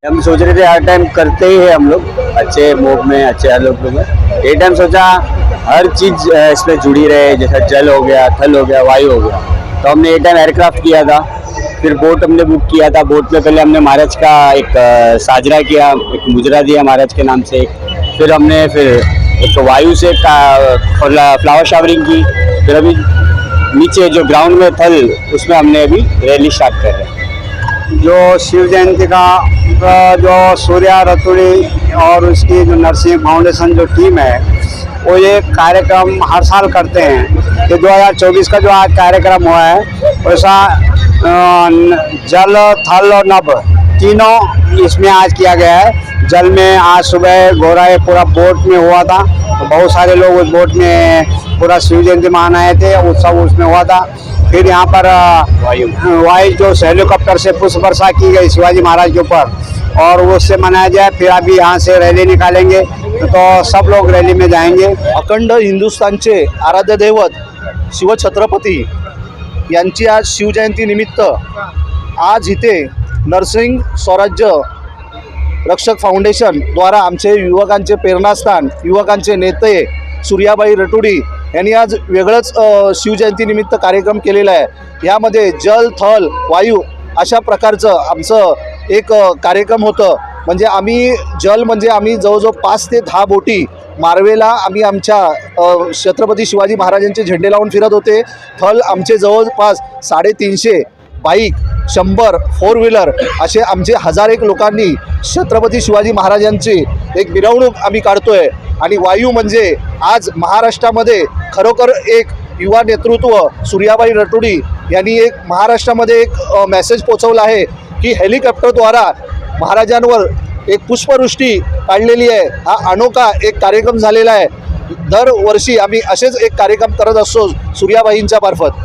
हम सोच रहे थे हर टाइम करते ही है हम लोग, अच्छे मूव में, अच्छे हर लोग में। ये टाइम सोचा हर चीज़ इसमें जुड़ी रहे, जैसा जल हो गया, थल हो गया, वायु हो गया। तो हमने ये टाइम एयरक्राफ्ट किया था, फिर बोट हमने बुक किया था। बोट में पहले हमने महाराज का एक साजरा किया, एक मुजरा दिया महाराज के नाम से। फिर हमने एक वायु से फ्लावर शावरिंग की। फिर अभी नीचे जो ग्राउंड में थल, उसमें हमने अभी रैली स्टार्ट कर रहे हैं। जो शिव जयंती का जो सूर्या रतुड़ी और उसकी जो नरसिंह फाउंडेशन जो टीम है, वो ये कार्यक्रम हर साल करते हैं। ये 2024 का जो आज कार्यक्रम हुआ है, वैसा जल, थल और नभ तीनों इसमें आज किया गया है। जल में आज सुबह गोरा पूरा बोट में हुआ था, तो बहुत सारे लोग उस बोट में पूरा शिव जयंती मनाए थे, उत्सव उसमें हुआ था। फिर यहाँ पर वायु जो हेलीकॉप्टर से पुष्प वर्षा की गई शिवाजी महाराज के ऊपर, और वो उससे मनाया जाए। फिर अभी यहाँ से रैली निकालेंगे, तो सब लोग रैली में जाएंगे। अखंड हिंदुस्थानचे आराध्य दैवत शिवछत्रपती यांची आज शिवजयंती निमित्त आज इथे नरसिंह स्वराज्य रक्षक फाउंडेशन द्वारा आमचे युवकांचे प्रेरणास्थान, युवकांचे नेते सूर्याबाई रटुडी यांनी आज वेगळंच शिवजयंतीनिमित्त कार्यक्रम केलेला आहे। यामध्ये जल, थल, वायू अशा प्रकारचं आमचं एक कार्यक्रम होतं। म्हणजे आम्ही जल म्हणजे आम्ही जवळजवळ 5 ते 10 बोटी मार्वेला आम्ही आमच्या छत्रपती शिवाजी महाराजांचे झेंडे लावून फिरत होते। थल आमचे जवळपास 350 बाईक, 100 फोर व्हीलर असे आमचे 1001 लोकांनी छत्रपती शिवाजी महाराजांची एक मिरवणूक आम्ही काढतोय। आणि वायू म्हणजे आज महाराष्ट्रामध्ये खरोखर एक युवा नेतृत्व सूर्याबाई रटुडी यांनी एक महाराष्ट्रामध्ये एक मेसेज पोचवला आहे की हेलिकॉप्टरद्वारा महाराजांवर एक पुष्पवृष्टी काढलेली आहे। हा अनोखा एक कार्यक्रम झालेला आहे। दरवर्षी आम्ही असेच एक कार्यक्रम करत असतो सूर्याबाईंच्या मार्फत।